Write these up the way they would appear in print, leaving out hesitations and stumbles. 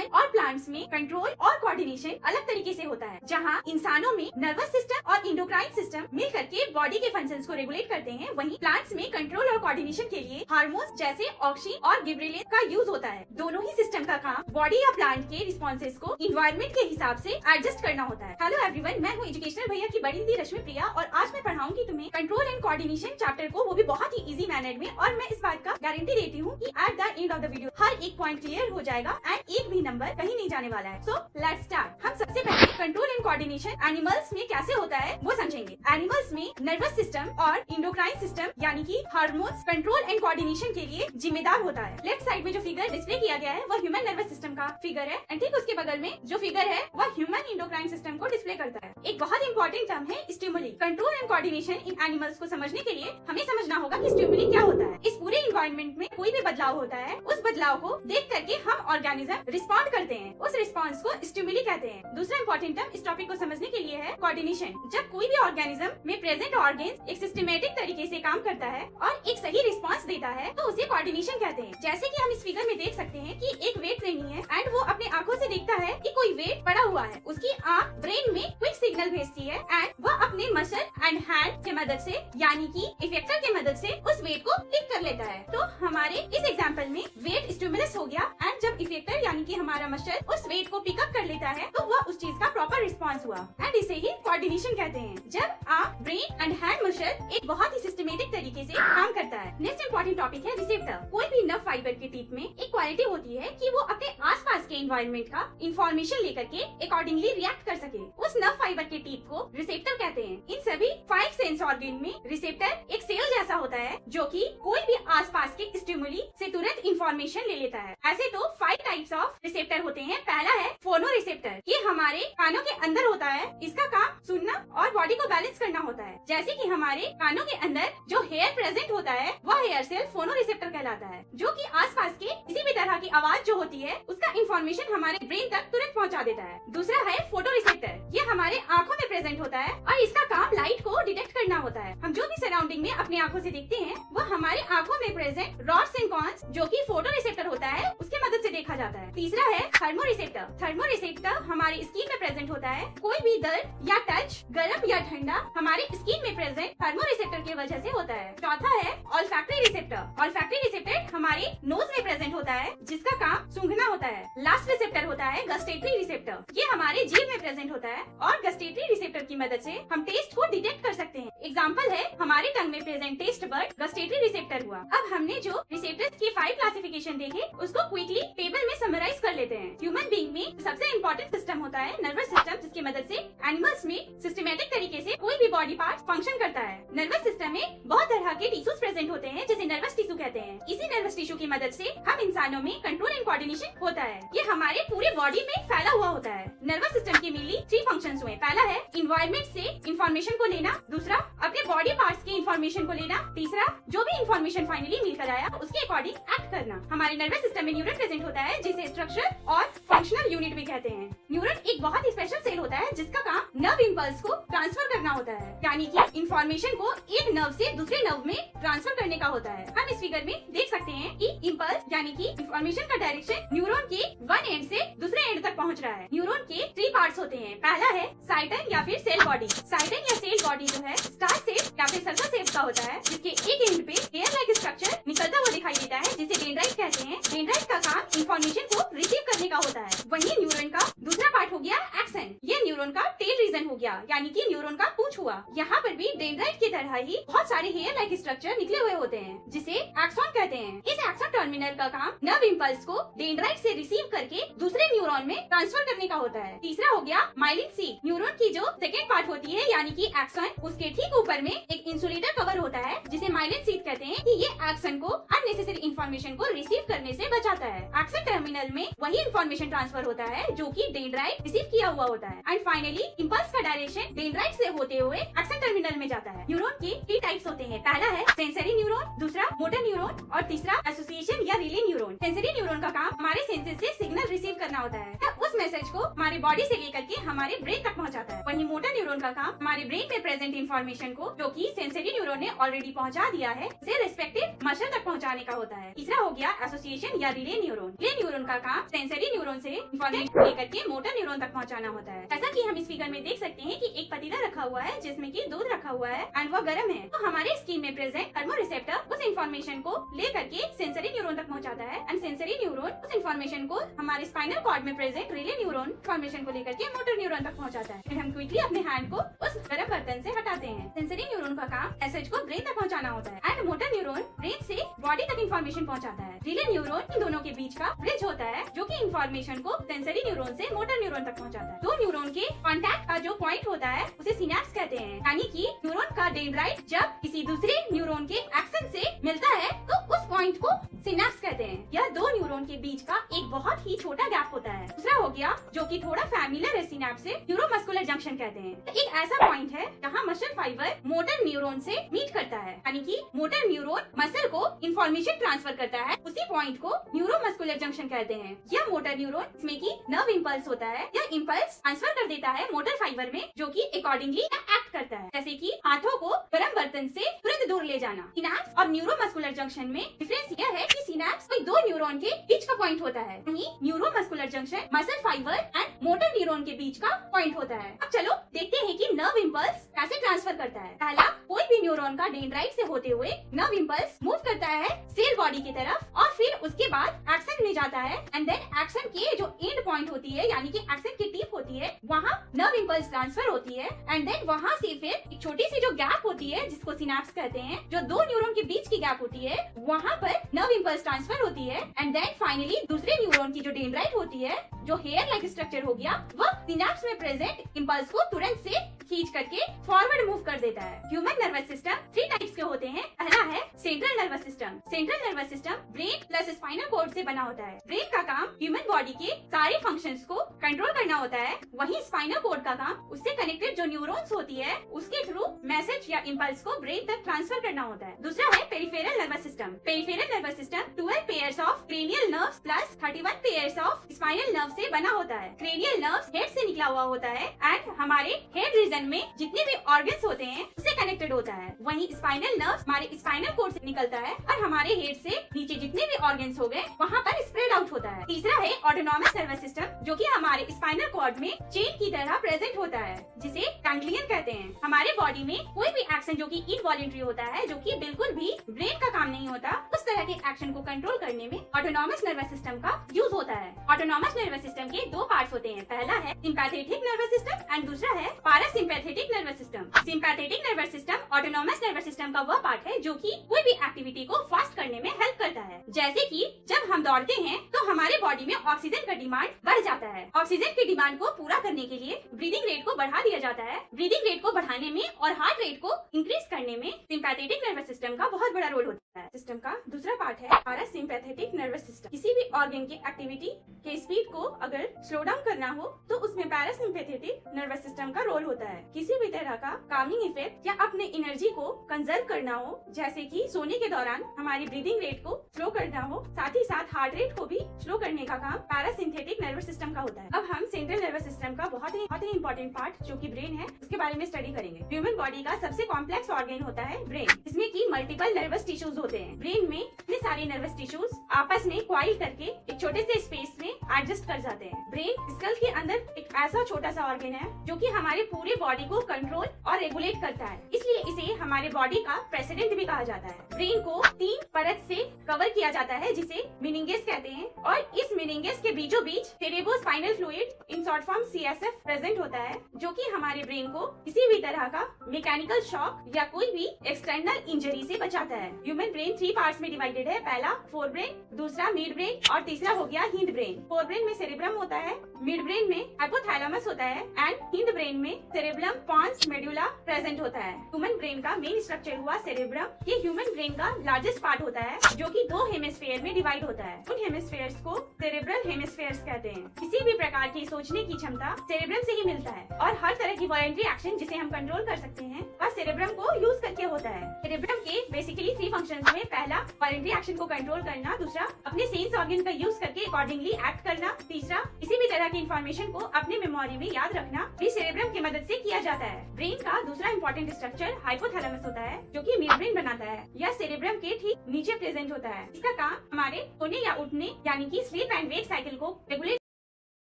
Animal और plants में control और कोऑर्डिनेशन अलग तरीके से होता है। जहाँ इंसानों में नर्वस सिस्टम और इंडोक्राइन सिस्टम मिल करके बॉडी के फंक्शंस को रेगुलेट करते हैं, वहीं प्लांट्स में कंट्रोल और कोऑर्डिनेशन के लिए हार्मोन्स जैसे ऑक्सीन और गिबरेलिन का यूज होता है। दोनों ही सिस्टम का काम बॉडी या प्लांट के रिस्पॉन्सेज को इन्वायरमेंट के हिसाब से एडजस्ट करना होता है। हेलो एवरीवन, मैं हूँ एजुकेशनल भैया की बड़ी दीदी रश्मि प्रिया और आज मैं पढ़ाऊंगी तुम्हें कंट्रोल एंड कोऑर्डिनेशन चैप्टर को, वो भी बहुत ही इजी मैनर में। और मैं इस बात का गारंटी देती हूँ कि at the end of the video हर एक पॉइंट क्लियर हो जाएगा एंड एक भी नंबर कहीं नहीं जाने वाला है। So let's start. हम सबसे पहले कंट्रोल एंड कोऑर्डिनेशन एनिमल्स में कैसे होता है वो समझेंगे। एनिमल्स में नर्वस सिस्टम और इंडोक्राइन सिस्टम यानी कि हार्मोन्स कंट्रोल एंड कोऑर्डिनेशन के लिए जिम्मेदार होता है। लेफ्ट साइड में जो फिगर डिस्प्ले किया गया है वह ह्यूमन नर्वस सिस्टम का फिगर है एंड ठीक उसके बगल में जो फिगर है वह ह्यूमन इंडोक्राइन सिस्टम को डिस्प्ले करता है। एक बहुत इंपॉर्टेंट टर्म है stimuli. Control and coordination in animals को समझने के लिए हमें समझना होगा कि स्टिमुली क्या होता है। इस पूरे इन्वायरमेंट में कोई भी बदलाव होता है, उस बदलाव को देख करके हम ऑर्गेनिज्म रिस्पॉन्ड करते हैं, उस रिस्पॉन्स को स्टिमुली कहते हैं। दूसरा इंपॉर्टेंट टर्म इस टॉपिक को समझने के लिए है कोऑर्डिनेशन। जब कोई भी ऑर्गेनिज्म में प्रेजेंट ऑर्गेन्स एक सिस्टमेटिक तरीके से काम करता है और एक सही रिस्पॉन्स देता है तो उसे कोऑर्डिनेशन कहते हैं। जैसे कि हम इस फिगर में देख सकते हैं कि एक वेट प्रेमी है एंड वो अपने आंखों से देखता है कि कोई वेट पड़ा हुआ है। उसकी आंख ब्रेन में क्विक सिग्नल भेजती है एंड वह अपने मसल एंड हैंड के मदद से यानी कि इफेक्टर के मदद से उस वेट को पिक कर लेता है। तो हमारे इस एग्जांपल में वेट स्टिमुलस हो गया एंड जब इफेक्टर यानी कि हमारा मसल उस वेट को पिकअप कर लेता है तो वह उस चीज का प्रॉपर रिस्पॉन्स हुआ एंड इसे ही कोऑर्डिनेशन कहते हैं। जब आप ब्रेन एंड हैंड मसल एक बहुत ही सिस्टमेटिक तरीके से काम करता है। नेक्स्ट इंपॉर्टेंट टॉपिक है रिसेप्टर। कोई भी नर्व फाइबर के टिप में एक क्वालिटी होती है कि वो अपने आसपास के एनवायरनमेंट का इंफॉर्मेशन लेकर के अकॉर्डिंगली रिएक्ट कर सके। उस नर्व फाइबर के टिप को रिसेप्टर कहते हैं। इन सभी 5 सेंस ऑर्गन में रिसेप्टर एक सेल जैसा होता है जो कि कोई भी आसपास के स्टिमुली से तुरंत इंफॉर्मेशन ले लेता है। ऐसे तो 5 टाइप्स ऑफ रिसेप्टर होते हैं। पहला है फोनो रिसेप्टर। ये हमारे कानों के अंदर होता है। इसका काम सुनना और बॉडी को बैलेंस करना होता है। जैसे कि हमारे कानों के अंदर जो हेयर प्रेजेंट होता है वह हेयर सेल फोनो रिसेप्टर कहलाता है, जो कि आसपास के किसी भी तरह की आवाज जो होती है उसका इंफॉर्मेशन हमारे ब्रेन तक तुरंत पहुंचा देता है। दूसरा है फोटो रिसेप्टर। ये हमारे आंखों में प्रेजेंट होता है और इसका काम लाइट को डिटेक्ट करना होता है। हम जो भी सराउंडिंग में अपनी आंखों से देखते हैं वह हमारे आंखों में प्रेजेंट रॉड्स एंड कॉन्स जो कि फोटो रिसेप्टर होता है उसके मदद से देखा जाता है। तीसरा है थर्मो रिसेप्टर। थर्मो रिसेप्टर हमारी स्किन में प्रेजेंट होता है। कोई भी दर्द या टच, गर्म या ठंडा हमारे स्किन में प्रेजेंट थर्मो रिसेप्टर की वजह से होता है। चौथा है ऑल्फैक्टरी रिसेप्टर। ऑल्फैक्टरी रिसेप्टर हमारे नोज में प्रेजेंट होता है जिसका काम सूंघना होता है। लास्ट रिसेप्टर होता है गस्टेटरी रिसेप्टर। ये हमारे जीभ में प्रेजेंट होता है और गस्टेटरी रिसेप्टर की मदद से हम टेस्ट को डिटेक्ट कर सकते हैं। एग्जाम्पल है हमारे टंग में present taste bud gustatory receptor हुआ। अब हमने जो रिसेप्टर्स की 5 क्लासिफिकेशन देखे उसको क्विकली टेबल में समराइज कर लेते हैं। ह्यूमन बीइंग में सबसे इम्पोर्टेंट सिस्टम होता है नर्वस सिस्टम, जिसकी मदद से एनिमल्स में सिस्टमेटिक तरीके से कोई भी बॉडी पार्ट फंक्शन करता है। नर्वस सिस्टम में बहुत तरह के टिश्यूज प्रेजेंट होते हैं जिसे नर्वस टिश्यू कहते हैं। इसी नर्वस टिश्यू की मदद से हम इंसानों में कंट्रोल एंड कोऑर्डिनेशन होता है। ये हमारे पूरे बॉडी में फैला हुआ होता है। नर्वस सिस्टम की मेनली 3 फंक्शंस हुए। पहला है इन्वायरमेंट से इंफॉर्मेशन को लेना, दूसरा अपने बॉडी पार्ट्स की इंफॉर्मेशन को लेना, तीसरा जो भी इंफॉर्मेशन फाइनली मिलकर आया उसके अकॉर्डिंग एक्ट करना। हमारे नर्वस सिस्टम में न्यूरॉन प्रेजेंट होता है जिसे स्ट्रक्चर और फंक्शनल यूनिट भी कहते हैं। न्यूरॉन एक बहुत ही स्पेशल सेल होता है जिसका काम नर्व इम्पल्स को ट्रांसफर करना होता है, यानी कि इंफॉर्मेशन को एक नर्व से दूसरे नर्व में ट्रांसफर करने का होता है। हम इस फिगर में देख सकते हैं कि इम्पल्स यानी कि इंफॉर्मेशन का डायरेक्शन न्यूरॉन के वन एंड से दूसरे एंड तक पहुंच रहा है। न्यूरॉन के 3 पार्ट्स होते हैं। पहला है साइटन या फिर सेल बॉडी। साइटन या सेल बॉडी जो है स्टार शेप या फिर सर्कल शेप का होता है, जिसके एक एंड पे हेयर लाइक स्ट्रक्चर निकलता हुआ दिखाई देता है जिसे डेंड्राइट कहते हैं। डेंड्राइट का काम इंफॉर्मेशन को रिसीव करने का होता है। वहीं न्यूरॉन का दूसरा पार्ट हो गया एक्सन। ये न्यूरॉन का टेल रीजन हो गया, यानी कि न्यूरॉन का पूंछ हुआ। यहाँ पर भी डेंड्राइट की तरह ही बहुत सारे हेयर लाइक स्ट्रक्चर निकले हुए होते हैं जिसे एक्सॉन कहते हैं। इस एक्सॉन टर्मिनल का काम नर्व इम्पल्स को डेंड्राइट से रिसीव करके दूसरे न्यूरॉन में ट्रांसफर करने का होता है। तीसरा हो गया माइलिन सीट। न्यूरॉन की जो सेकेंड पार्ट होती है यानी कि एक्सन, उसके ठीक ऊपर में एक इंसुलेटर कवर होता है जिसे माइलिन सीट कहते हैं कि ये एक्सन को अननेसेसरी इंफॉर्मेशन को रिसीव करने से बचाता है। एक्सन टर्मिनल में वही इंफॉर्मेशन ट्रांसफर होता है जो कि डेंड्राइट रिसीव किया हुआ होता है एंड फाइनली इम्पल्स का डायरेक्शन डेंड्राइट से होते हुए एक्सन टर्मिनल में जाता है। न्यूरॉन के 3 टाइप्स होते हैं। पहला है सेंसरी न्यूरॉन, दूसरा मोटर न्यूरॉन और तीसरा एसोसिएशन या रिले न्यूरॉन। सेंसरी न्यूरॉन का काम हमारे सेंसेस से सिग्नल रिसीव करना होता है। उस मैसेज को हमारे बॉडी से लेकर के हमारे ब्रेन तक पहुंचाता है। वहीं मोटर न्यूरॉन का काम हमारे ब्रेन में प्रेजेंट इंफॉर्मेशन को, जो कि सेंसरी न्यूरॉन ने ऑलरेडी पहुंचा दिया है, से रिस्पेक्टिव मसल तक पहुंचाने का होता है। तीसरा हो गया एसोसिएशन या रिले न्यूरॉन। रिले न्यूरॉन का काम सेंसरी न्यूरॉन से इंफॉर्मेशन लेकर के मोटर न्यूरॉन तक पहुंचाना होता है। जैसा कि हम इस फिगर में देख सकते हैं कि एक पतीला रखा हुआ है जिसमें कि दूध रखा हुआ है एंड वो गर्म है। तो हमारे स्किन में प्रेजेंट थर्मोरिसेप्टर उस इंफॉर्मेशन को लेकर के सेंसरी न्यूरॉन तक पहुंचाता है एंड सेंसरी न्यूरॉन उस इंफॉर्मेशन को हमारे स्पाइनल कॉर्ड में प्रेजेंट रिले न्यूरॉन इंफॉर्मेशन को लेकर के मोटर न्यूरॉन तक पहुंचाता है। फिर हम क्विकली अपने हैंड को उस गर्म बर्तन से हटाते हैं। सेंसरी न्यूरॉन का काम मैसेज को ब्रेन तक पहुंचाना होता है एंड मोटर न्यूरॉन ब्रेन से बॉडी तक इंफॉर्मेशन पहुंचाता है। रिले न्यूरॉन इन दोनों के बीच का ब्रिज होता है जो कि इंफॉर्मेशन को सेंसरी न्यूरॉन से मोटर न्यूरॉन तक पहुंचाता है। दो न्यूरॉन के कॉन्टैक्ट का जो पॉइंट होता है उसे सिनेप्स कहते हैं, यानी कि न्यूरॉन का डेंड्राइट जब किसी दूसरे न्यूरॉन के एक्शन से मिलता है तो उस पॉइंट को सिनेप्स कहते हैं। यह दो न्यूरॉन के बीच का एक बहुत ही छोटा गैप होता है। दूसरा हो गया जो कि थोड़ा फैमिलियर है सिनेप्स से, न्यूरोमस्कुलर जंक्शन कहते हैं। एक ऐसा पॉइंट है जहाँ मसल फाइबर मोटर न्यूरॉन से मीट करता है, यानी कि मोटर न्यूरॉन मसल को इंफॉर्मेशन ट्रांसफर करता है। उसी पॉइंट को न्यूरोमस्कुलर जंक्शन कहते हैं। यह मोटर न्यूरॉन इसमें की नर्व इम्पल्स होता है, यह इम्पल्स ट्रांसफर कर देता है मोटर फाइबर में, जो कि अकॉर्डिंगली एक्ट करता है, जैसे कि हाथों को गर्म बर्तन से तुरंत दूर ले जाना। सिनेप्स और न्यूरोमस्कुलर जंक्शन में डिफरेंस यह है कि सिनेप्स कोई दो न्यूरॉन के बीच का पॉइंट होता है, वहीं neuromuscular junction muscle fibre and motor neuron के बीच का पॉइंट होता है। अब चलो देखते हैं कि नर्व इम्पल्स कैसे ट्रांसफर करता है। पहला, कोई भी न्यूरॉन का डेंड्राइट से होते हुए नर्व इम्पल्स मूव करता है सेल बॉडी की तरफ और फिर उसके बाद एक्सन में जाता है एंड देन एक्सन के जो एंड पॉइंट होती है, यानी कि एक्सन की टिप होती है, वहाँ नर्व इम्पल्स ट्रांसफर होती है एंड देन वहाँ से फिर एक छोटी सी जो गैप होती है जिसको सिनेप्स कहते हैं, जो दो न्यूरॉन के बीच की गैप होती है, वहाँ पर नर्व इम्पल्स ट्रांसफर होती है एंड देन फाइनली दूसरे न्यूरॉन की जो डेंड्राइट होती है, जो हेयर लाइक स्ट्रक्चर हो गया, वह सिनेप्स में प्रेजेंट इम्पल्स को तुरंत से खींच करके फॉरवर्ड मूव कर देता है। ह्यूमन नर्वस सिस्टम 3 टाइप्स के होते हैं। पहला है central nervous system. Central nervous system brain plus spinal cord से बना होता है। ब्रेन का काम ह्यूमन बॉडी के सारे फंक्शंस को कंट्रोल करना होता है, वहीं स्पाइनल कॉर्ड का काम उससे कनेक्टेड जो न्यूरॉन्स होती है उसके थ्रू मैसेज या इम्पल्स को ब्रेन तक ट्रांसफर करना होता है। दूसरा है peripheral nervous system. Peripheral nervous system 12 pairs of cranial nerves plus 31 pairs of spinal nerve से बना होता है। क्रेनियल नर्व्स हेड से निकला हुआ होता है एंड हमारे हेड रीजन में जितने भी ऑर्गन्स होते हैं उससे कनेक्टेड होता है, वहीं स्पाइनल नर्व्स हमारे स्पाइनल कॉर्ड से निकलता है और हमारे हेड से नीचे जितने भी ऑर्गन्स हो गए वहाँ पर स्प्रेड आउट होता है। तीसरा है ऑटोनॉमस नर्वस सिस्टम, जो कि हमारे स्पाइनल कॉर्ड में चेन की तरह प्रेजेंट होता है, जिसे गैंग्लियन कहते हैं। हमारे बॉडी में कोई भी एक्शन जो कि इनवॉलंटरी होता है, जो कि बिल्कुल भी ब्रेन का काम नहीं होता, उस तरह के एक्शन को कंट्रोल करने में ऑटोनॉमस नर्वस सिस्टम का यूज होता है। ऑटोनॉमस नर्वस सिस्टम के दो पार्ट्स होते हैं। पहला है सिंपैथेटिक नर्वस सिस्टम एंड दूसरा है parasympathetic nervous system. Sympathetic nervous system autonomous nervous system का वह पार्ट है जो कि कोई भी एक्टिविटी को फास्ट करने में हेल्प करता है। जैसे कि जब हम दौड़ते हैं तो हमारे बॉडी में ऑक्सीजन का डिमांड बढ़ जाता है। ऑक्सीजन की डिमांड को पूरा करने के लिए ब्रीदिंग रेट को बढ़ा दिया जाता है। ब्रीदिंग रेट को बढ़ाने में और हार्ट रेट को इंक्रीज करने में सिंपैथेटिक नर्वस सिस्टम का बहुत बड़ा रोल होता है। सिस्टम का दूसरा पार्ट है पैरासिम्पैथेटिक नर्वस सिस्टम। किसी भी ऑर्गन की एक्टिविटी के स्पीड को अगर स्लो डाउन करना हो तो उसमें पैरासिम्पैथेटिक नर्वस सिस्टम का रोल होता है। किसी भी तरह का कामिंग इफेक्ट या अपने एनर्जी को कंजर्व करना हो, जैसे कि सोने के दौरान हमारी ब्रीदिंग रेट को स्लो करना हो, साथ ही साथ हार्ट रेट को भी स्लो करने का काम पैरासिम्पैथेटिक नर्वस सिस्टम का होता है। अब हम सेंट्रल नर्वस सिस्टम का बहुत ही इंपॉर्टेंट पार्ट जो कि ब्रेन है उसके बारे में स्टडी करेंगे। ह्यूमन बॉडी का सबसे कॉम्प्लेक्स ऑर्गन होता है ब्रेन। इसमें की मल्टीपल नर्वस टिश्यूज होते हैं। ब्रेन में इतने सारे नर्वस टिश्यूज आपस में क्वाइल करके एक छोटे से स्पेस में एडजस्ट कर जाते हैं। ब्रेन स्कल के अंदर एक ऐसा छोटा सा ऑर्गन है जो कि हमारे पूरे बॉडी को कंट्रोल और रेगुलेट करता है, इसलिए इसे हमारे बॉडी का प्रेसिडेंट भी कहा जाता है। ब्रेन को 3 परत से कवर किया जाता है जिसे मेनिंगेस कहते हैं, और इस मेनिंगेस के बीचों बीच cerebrospinal fluid in short form CSF present होता है, जो कि हमारे ब्रेन को किसी भी तरह का मैकेनिकल शॉक या कोई भी एक्सटर्नल इंजरी से बचाता है। ह्यूमन ब्रेन 3 पार्ट्स में डिवाइडेड है। पहला फोर ब्रेन, दूसरा मिड ब्रेन और तीसरा हो गया हिंड ब्रेन। फोर ब्रेन में सेरेब्रम होता है, मिड ब्रेन में हाइपोथैलेमस होता है एंड हिंड ब्रेन में सेरेब्रम पॉन्स मेडुला प्रेजेंट होता है। ह्यूमन ब्रेन का मेन स्ट्रक्चर हुआ सेरेब्रम। ये ह्यूमन ब्रेन का लार्जेस्ट पार्ट होता है जो कि 2 हेमिस्फीयर में डिवाइड होता है। उन हेमिस्फीयर्स को सेरेब्रल हेमिस्फीयर्स कहते हैं। किसी भी प्रकार की सोचने की क्षमता सेरेब्रम से ही मिलता है और हर तरह की वॉलंटरी एक्शन जिसे हम कंट्रोल कर सकते हैं वह सेरेब्रम को यूज करके होता है। सेरेब्रम के बेसिकली 3 फंक्शंस में पहला वॉलंटरी एक्शन को कंट्रोल करना, दूसरा अपने सेंस ऑर्गन का यूज करके अकॉर्डिंगली एक्ट करना, तीसरा किसी भी तरह तरह की इंफॉर्मेशन को अपने मेमोरी में याद रखना भी सेरेब्रम की मदद से किया जाता है। ब्रेन का दूसरा इम्पोर्टेंट स्ट्रक्चर हाइपोथैलेमस होता है, जो कि मिड ब्रेन बनाता है। यह सेरेब्रम के ठीक नीचे प्रेजेंट होता है। इसका काम हमारे सोने या उठने यानी कि स्लीप एंड वेक साइकिल को रेगुलेट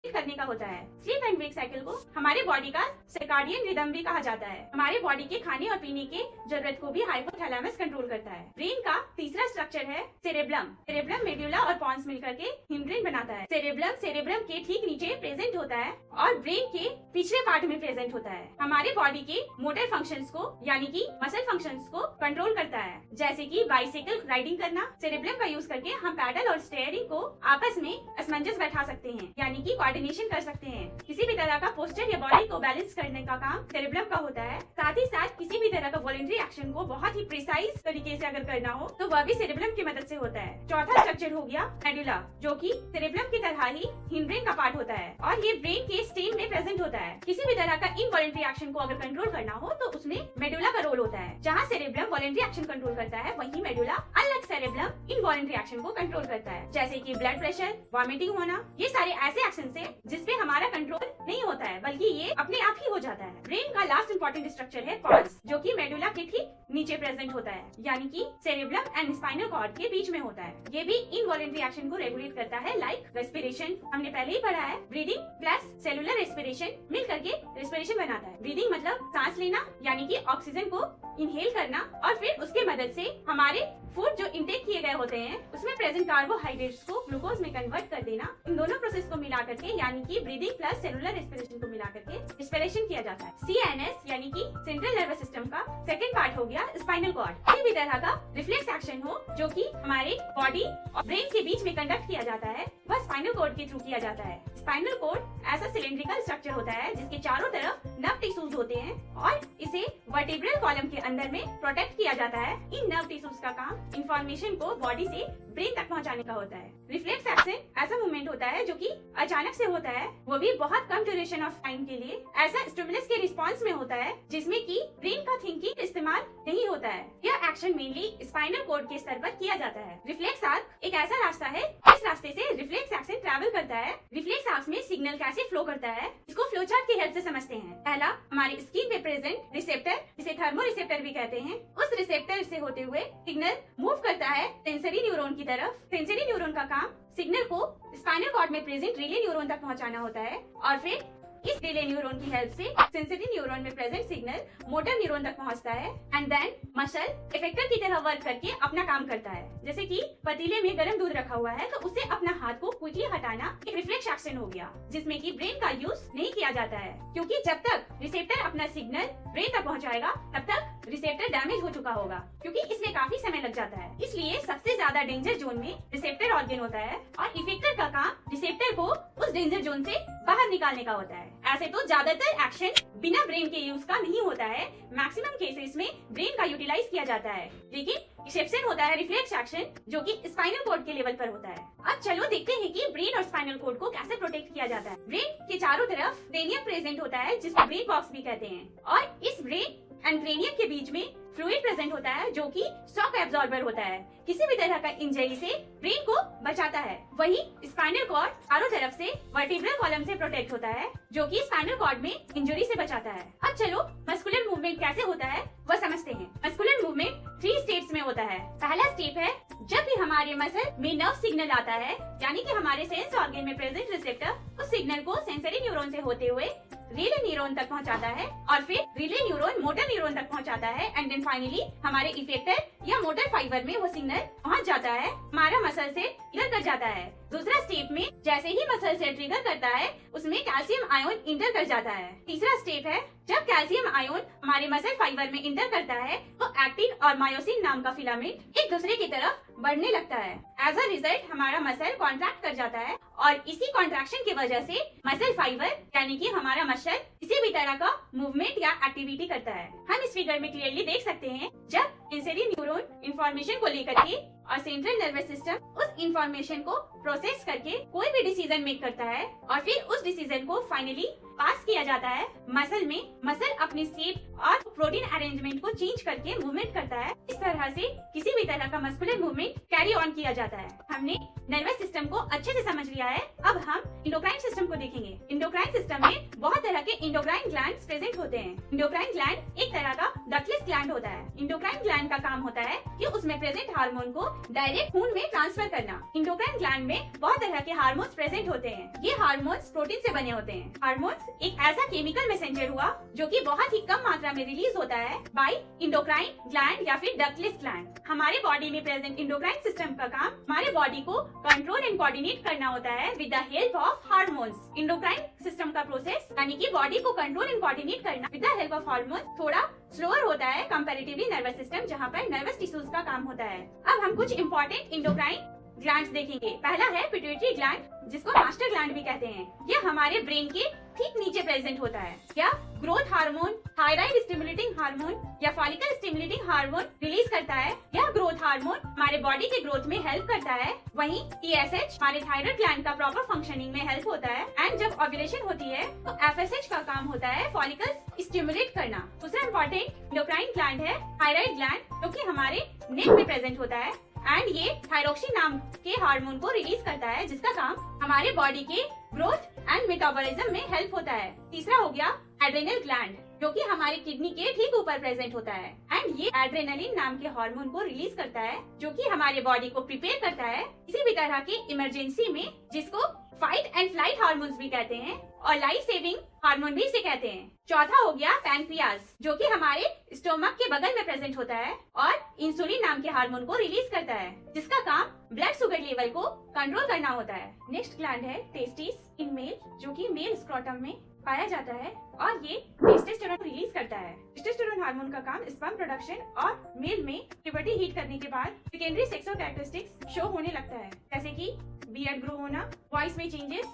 करने का होता है। स्लीप एंड वेक साइकिल को हमारे बॉडी का सर्काडियन रिदम भी कहा जाता है। हमारे बॉडी के खाने और पीने के जरूरत को भी हाइपोथैलेमस कंट्रोल करता है। ब्रेन का तीसरा स्ट्रक्चर है सेरेब्रम। सेरेब्रम, मेडुला और पॉन्स मिलकर के हिमब्रेन बनाता है। सेरेब्रम के ठीक नीचे प्रेजेंट होता है और ब्रेन के पिछले पार्ट में प्रेजेंट होता है। हमारे बॉडी के मोटर फंक्शंस को यानी कि मसल फंक्शंस को कंट्रोल करता है, जैसे कि बाइसाइकिल राइडिंग करना। सेरेब्रम का यूज करके हम पैडल और स्टीयरिंग को आपस में असमंजस बैठा सकते हैं, यानी कि कोऑर्डिनेशन कर सकते हैं। किसी भी तरह का पोस्चर या बॉडी को बैलेंस करने का काम सेरेब्रम का होता है। साथ ही साथ किसी भी तरह का वॉलंटरी एक्शन को बहुत ही प्रिसाइज तरीके से अगर करना हो तो वह भी सेरेब्रम की मदद से होता है। चौथा स्ट्रक्चर हो गया मेडुला, जो कि सेरेब्रम की तरह ही हिमब्रेन का पार्ट होता है और ये ब्रेन के स्टेम में प्रेजेंट होता है। किसी भी तरह का इनवॉलंटरी एक्शन को अगर कंट्रोल करना हो तो उसमें मेडुला का रोल होता है। जहाँ सेरेब्रम वॉलंटरी एक्शन कंट्रोल करता है, वहीं मेडुला अलग सेरेब्रम इनवॉलंटरी एक्शन को कंट्रोल करता है, जैसे कि ब्लड प्रेशर, वॉमिटिंग होना। ये सारे ऐसे एक्शन है जिसपे हमारा कंट्रोल नहीं होता है, बल्कि ये अपने आप ही हो जाता है। ब्रेन का लास्ट इंपॉर्टेंट स्ट्रक्चर है पॉन्स, जो कि मेडुला के ठीक नीचे प्रेजेंट होता है, यानी कि सेरेब्रम एंड स्पाइनल कॉर्ड के बीच में होता है। ये भी इनवॉलंटरी एक्शन को रेगुलेट करता है, लाइक रेस्पिरेशन। हमने पहले ही पढ़ा है, ब्रीदिंग प्लस सेलुलर रेस्पिरेशन मिल करके रेस्पिरेशन बनाता है। ब्रीदिंग मतलब सांस लेना, यानी कि ऑक्सीजन को इनहेल करना और फिर उसके मदद से हमारे फूड जो इंटेक किए गए होते हैं उसमें प्रेजेंट कार्बोहाइड्रेट्स को ग्लूकोज में कन्वर्ट कर देना। इन दोनों प्रोसेस को मिला करके यानी कि ब्रीदिंग प्लस सेलुलर रेस्पिरेशन को मिला करके रेस्पिरेशन किया जाता है। CNS यानी कि सेंट्रल नर्वस सिस्टम का सेकंड पार्ट हो गया स्पाइनल कॉर्ड। किसी भी तरह का रिफ्लेक्स एक्शन हो जो कि हमारे बॉडी और ब्रेन के बीच में कंडक्ट किया जाता है, वह स्पाइनल कॉर्ड के थ्रू किया जाता है। स्पाइनल कॉर्ड ऐसा सिलेंड्रिकल स्ट्रक्चर होता है जिसके चारों तरफ नर्व टिश्यूज होते हैं और इसे वर्टिब्रल कॉलम के अंदर में प्रोटेक्ट किया जाता है। इन नर्व टिश्यूज का काम इंफॉर्मेशन को बॉडी से ब्रेन तक पहुंचाने का होता है। रिफ्लेक्स एक्शन ऐसा मूवमेंट होता है जो कि अचानक से होता है, वो भी बहुत कम ड्यूरेशन ऑफ टाइम के लिए। ऐसा स्टिमुलस के रिस्पांस में होता है जिसमें कि ब्रेन का थिंकिंग इस्तेमाल नहीं होता है। यह एक्शन मेनली स्पाइनल कॉर्ड के स्तर पर किया जाता है। रिफ्लेक्स आर्क एक ऐसा रास्ता है, इस रास्ते से रिफ्लेक्स एक्शन ट्रैवल करता है। रिफ्लेक्स आर्क में सिग्नल कैसे फ्लो करता है, इसको फ्लो चार्ट की हेल्प से समझते हैं। पहला, हमारे स्किन पे प्रेजेंट रिसेप्टर, जिसे थर्मो रिसेप्टर भी कहते हैं, उस रिसेप्टर से होते हुए सिग्नल मूव करता है सेंसरी न्यूरॉन की तरफ। सेंसरी न्यूरॉन का काम सिग्नल को स्पाइनल कॉर्ड में प्रेजेंट रिले न्यूरॉन तक पहुंचाना होता है और फिर इस रिले न्यूरॉन की हेल्प से सेंसरी न्यूरॉन में प्रेजेंट सिग्नल मोटर न्यूरॉन तक पहुंचता है एंड देन मसल इफेक्टर की तरह वर्क करके अपना काम करता है। जैसे कि पतीले में गर्म दूध रखा हुआ है तो उससे अपना हाथ को क्विकली हटाना एक रिफ्लेक्स एक्शन हो गया, जिसमें कि ब्रेन का यूज नहीं किया जाता है, क्योंकि जब तक रिसेप्टर अपना सिग्नल ब्रेन तक पहुंचाएगा तब तक रिसेप्टर डैमेज हो चुका होगा, क्योंकि इसमें काफी समय लग जाता है। इसलिए सबसे ज्यादा डेंजर जोन में रिसेप्टर ऑर्गन होता है और इफेक्टर का काम रिसेप्टर को उस डेंजर जोन से बाहर निकालने का होता है। ऐसे तो ज्यादातर एक्शन बिना ब्रेन के यूज का नहीं होता है, मैक्सिमम केसेस में ब्रेन का यूटिलाइज किया जाता है, लेकिन एक्सेप्शन होता है रिफ्लेक्स एक्शन जो कि स्पाइनल कॉर्ड के लेवल पर होता है। अब चलो देखते हैं कि ब्रेन और स्पाइनल कॉर्ड को कैसे प्रोटेक्ट किया जाता है। ब्रेन के चारों तरफ क्रेनियम प्रेजेंट होता है, जिसको ब्रेन बॉक्स भी कहते हैं, और इस ब्रेन एंड क्रेनियम के बीच में फ्लूइड प्रेजेंट होता है जो कि शॉक एब्जॉर्बर होता है, किसी भी तरह का इंजरी से ब्रेन को बचाता है। वही स्पाइनल कॉर्ड चारों तरफ से वर्टिब्रल कॉलम से प्रोटेक्ट होता है जो कि स्पाइनल कॉर्ड में इंजरी से बचाता है। अब चलो मस्कुलर मूवमेंट कैसे होता है वह समझते हैं। मस्कुलर मूवमेंट 3 स्टेप्स में होता है। पहला स्टेप है जब भी हमारे मसल में नर्व सिग्नल आता है, यानी कि हमारे सेंस ऑर्गन में प्रेजेंट रिसेप्टर उस सिग्नल को सेंसरी न्यूरॉन से होते हुए रिले न्यूरॉन तक पहुंचाता है और फिर रिले न्यूरॉन मोटर न्यूरॉन तक पहुंचाता है एंड देन फाइनली हमारे इफेक्टर या मोटर फाइबर में वो सिग्नल पहुंच जाता है, हमारा मसल से ट्रिगर कर जाता है। दूसरा स्टेप में जैसे ही मसल से ट्रिगर करता है उसमें कैल्शियम आयन इंटर कर जाता है। तीसरा स्टेप है जब कैल्शियम आयन हमारे मसल फाइबर में इंटर करता है तो एक्टिन और मायोसिन नाम का फिलामेंट एक दूसरे की तरफ बढ़ने लगता है। एज अ रिजल्ट हमारा मसल कॉन्ट्रैक्ट कर जाता है और इसी कॉन्ट्रैक्शन की वजह से मसल फाइबर यानी कि हमारा मसल किसी भी तरह का मूवमेंट या एक्टिविटी करता है। हम इस फिगर में क्लियरली देख सकते हैं जब सेंसरी न्यूरॉन इंफॉर्मेशन को लेकर के और सेंट्रल नर्वस सिस्टम उस इंफॉर्मेशन को प्रोसेस करके कोई भी डिसीजन मेक करता है और फिर उस डिसीजन को फाइनली पास किया जाता है मसल में। मसल अपनी शेप और प्रोटीन अरेंजमेंट को चेंज करके मूवमेंट करता है। इस तरह से किसी भी तरह का मस्कुलर मूवमेंट कैरी ऑन किया जाता है। हमने नर्वस सिस्टम को अच्छे से समझ लिया है, अब हम इंडोक्राइन सिस्टम को देखेंगे। इंडोक्राइन सिस्टम में बहुत तरह के इंडोक्राइन ग्लैंड्स प्रेजेंट होते हैं। इंडोक्राइन ग्लैंड एक तरह का डक्टलेस ग्लैंड होता है। इंडोक्राइन ग्लैंड का काम होता है कि उसमें प्रेजेंट हार्मोन को डायरेक्ट खून में ट्रांसफर करना। इंडोक्राइन ग्लैंड में बहुत तरह के हार्मोन्स प्रेजेंट होते हैं। ये हार्मोन्स प्रोटीन से बने होते हैं। हार्मोन्स एक ऐसा केमिकल मैसेंजर हुआ जो कि बहुत ही कम मात्रा में रिलीज होता है बाय इंडोक्राइन ग्लैंड या फिर डक्टलेस ग्लैंड। हमारे बॉडी में प्रेजेंट इंडोक्राइन सिस्टम का काम हमारे बॉडी को कंट्रोल एंड कोऑर्डिनेट करना होता है with the help of hormones. Endocrine system का प्रोसेस यानी कि बॉडी को कंट्रोल एंड कोऑर्डिनेट करना with the help of hormones थोड़ा स्लोअर होता है कंपैरेटिवली नर्वस सिस्टम, जहाँ पर नर्वस टिश्यूज का काम होता है। अब हम कुछ इंपॉर्टेंट इंडोक्राइन ग्लैंड्स देखेंगे। पहला है पिट्यूटरी ग्लैंड, जिसको मास्टर ग्लैंड भी कहते हैं। यह हमारे ब्रेन के ठीक नीचे प्रेजेंट होता है। यह growth hormone, thyroid stimulating hormone या फॉलिकल स्टिमुलेटिंग हार्मोन रिलीज करता है। यह ग्रोथ हार्मोन हमारे बॉडी के ग्रोथ में हेल्प करता है। वहीं TSH हमारे थायराइड ग्लैंड का प्रॉपर फंक्शनिंग में हेल्प होता है। एंड जब ओव्यूलेशन होती है तो FSH का काम होता है फॉलिकल्स स्टिमुलेट करना। दूसरा इम्पोर्टेंट इंडोक्राइन ग्लैंड है थायराइड ग्लैंड, जो कि हमारे नेक में प्रेजेंट होता है एंड ये थायरोक्सिन नाम के हार्मोन को रिलीज करता है, जिसका काम हमारे बॉडी के ग्रोथ एंड मेटाबॉलिज्म में हेल्प होता है। तीसरा हो गया एड्रेनल ग्लैंड, जो कि हमारे किडनी के ठीक ऊपर प्रेजेंट होता है एंड ये एड्रेनलिन नाम के हार्मोन को रिलीज करता है, जो कि हमारे बॉडी को प्रिपेयर करता है किसी भी तरह की इमरजेंसी में, जिसको फाइट एंड फ्लाइट हार्मोन्स भी कहते हैं और लाइफ सेविंग हार्मोन भी इसे कहते हैं। चौथा हो गया पैनक्रियास, जो कि हमारे स्टोमक के बगल में प्रेजेंट होता है और इंसुलिन नाम के हार्मोन को रिलीज करता है, जिसका काम ब्लड शुगर लेवल को कंट्रोल करना होता है। नेक्स्ट ग्लैंड है टेस्टिस इन मेल, जो कि मेल स्क्रोटम में पाया जाता है और ये टेस्टोस्टेरोन रिलीज करता है। टेस्टोस्टेरोन हार्मोन का काम स्पर्म प्रोडक्शन और मेल में प्यूबर्टी हिट करने के बाद सेकेंडरी सेक्सुअल कैरेक्टरिस्टिक्स शो होने लगता है, जैसे कि बियर्ड ग्रो होना, वॉइस में चेंजेस।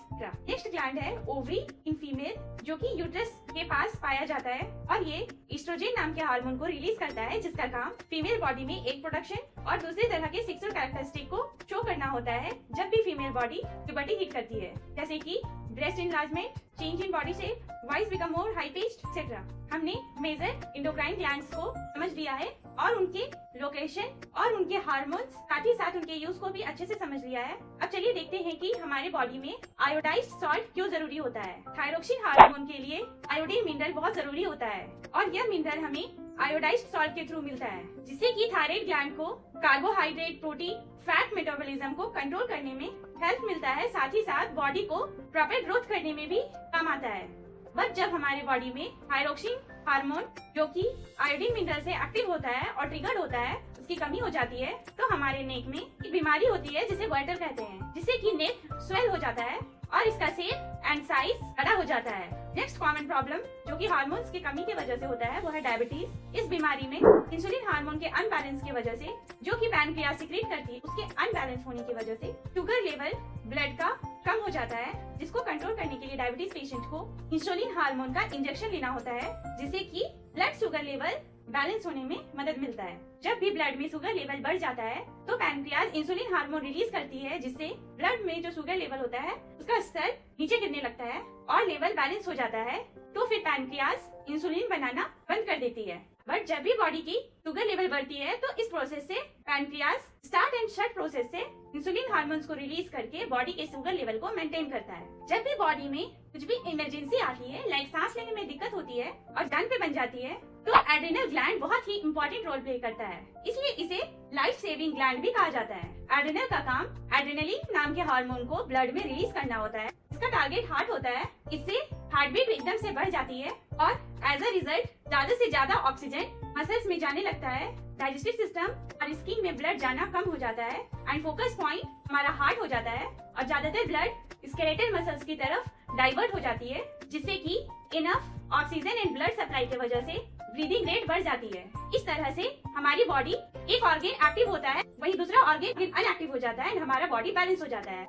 नेक्स्ट ग्लैंड है ओवरी इन फीमेल, जो कि यूट्रस के पास पाया जाता है और ये एस्ट्रोजन नाम के हार्मोन को रिलीज करता है, जिसका काम फीमेल बॉडी में एग प्रोडक्शन और दूसरी तरह के सेक्सुअल कैरेक्टरिस्टिक को शो करना होता है जब भी फीमेल बॉडी प्यूबर्टी हिट करती है, जैसे कि breast enlargement, change in body shape, voice become more high pitched etcetera. हमने मेजर इंडोक्राइन ग्लैंड्स को समझ लिया है और उनके लोकेशन और उनके हार्मोन्स, साथ ही साथ उनके यूज को भी अच्छे से समझ लिया है। अब चलिए देखते हैं कि हमारे बॉडी में आयोडाइज्ड सॉल्ट क्यों जरूरी होता है। थायरोक्सिन हार्मोन के लिए आयोडीन मिनरल बहुत जरूरी होता है और यह मिनरल हमें आयोडाइज्ड सॉल्ट के थ्रू मिलता है, जिससे कि थायराइड ग्लैंड को कार्बोहाइड्रेट, प्रोटीन, फैट मेटाबॉलिज्म को कंट्रोल करने में हेल्प मिलता है, साथ ही साथ बॉडी को प्रॉपर ग्रोथ करने में भी काम आता है। बट जब हमारे बॉडी में थायरोक्सिन हार्मोन, जो कि आयोडीन मिनरल से एक्टिव होता है और ट्रिगर होता है, उसकी कमी हो जाती है, तो हमारे नेक में एक बीमारी होती है जिसे गोइटर कहते हैं, जिससे कि नेक स्वेल हो जाता है और इसका शेप एंड साइज बड़ा हो जाता है। नेक्स्ट कॉमन प्रॉब्लम जो कि हार्मोन्स की कमी की वजह से होता है वो है डायबिटीज। इस बीमारी में इंसुलिन हार्मोन के अनबैलेंस की वजह से, जो कि पैनक्रियास सीक्रेट करती है, उसके अनबैलेंस होने की वजह से शुगर लेवल ब्लड का कम हो जाता है, जिसको कंट्रोल करने के लिए डायबिटीज पेशेंट को इंसुलिन हार्मोन का इंजेक्शन लेना होता है, जिससे कि ब्लड शुगर लेवल बैलेंस होने में मदद मिलता है। जब भी ब्लड में शुगर लेवल बढ़ जाता है तो पैनक्रियास इंसुलिन हार्मोन रिलीज करती है, जिससे ब्लड में जो शुगर लेवल होता है उसका स्तर नीचे गिरने लगता है और लेवल बैलेंस हो जाता है, तो फिर पैनक्रियास इंसुलिन बनाना बंद कर देती है। बट जब भी बॉडी की शुगर लेवल बढ़ती है तो इस प्रोसेस से pancreas start and shut process से इंसुलिन हार्मोन्स को रिलीज करके बॉडी के शुगर लेवल को मेंटेन करता है। जब भी बॉडी में कुछ भी इमरजेंसी आती है, लाइक सांस लेने में दिक्कत होती है और जान पे बन जाती है, तो एड्रेनल ग्लैंड बहुत ही इम्पोर्टेंट रोल प्ले करता है, इसलिए इसे लाइफ सेविंग ग्लैंड भी कहा जाता है। एड्रेनल का काम एड्रेनलिन नाम के हार्मोन को ब्लड में रिलीज करना होता है। इसका टारगेट हार्ट होता है, इससे हार्ट बीट एकदम से बढ़ जाती है और एज अ रिजल्ट ज्यादा से ज्यादा ऑक्सीजन मसल्स में जाने लगता है, डाइजेस्टिव सिस्टम और स्किन में ब्लड जाना कम हो जाता है एंड फोकस पॉइंट हमारा हार्ट हो जाता है और ज्यादातर ब्लड स्केलेटल मसल्स की तरफ डाइवर्ट हो जाती है, जिससे कि enough oxygen and blood supply की वजह से ब्रीदिंग रेट बढ़ जाती है। इस तरह से हमारी बॉडी एक ऑर्गन एक्टिव होता है, वही दूसरा ऑर्गन अनएक्टिव हो जाता है एंड हमारा बॉडी बैलेंस हो जाता है।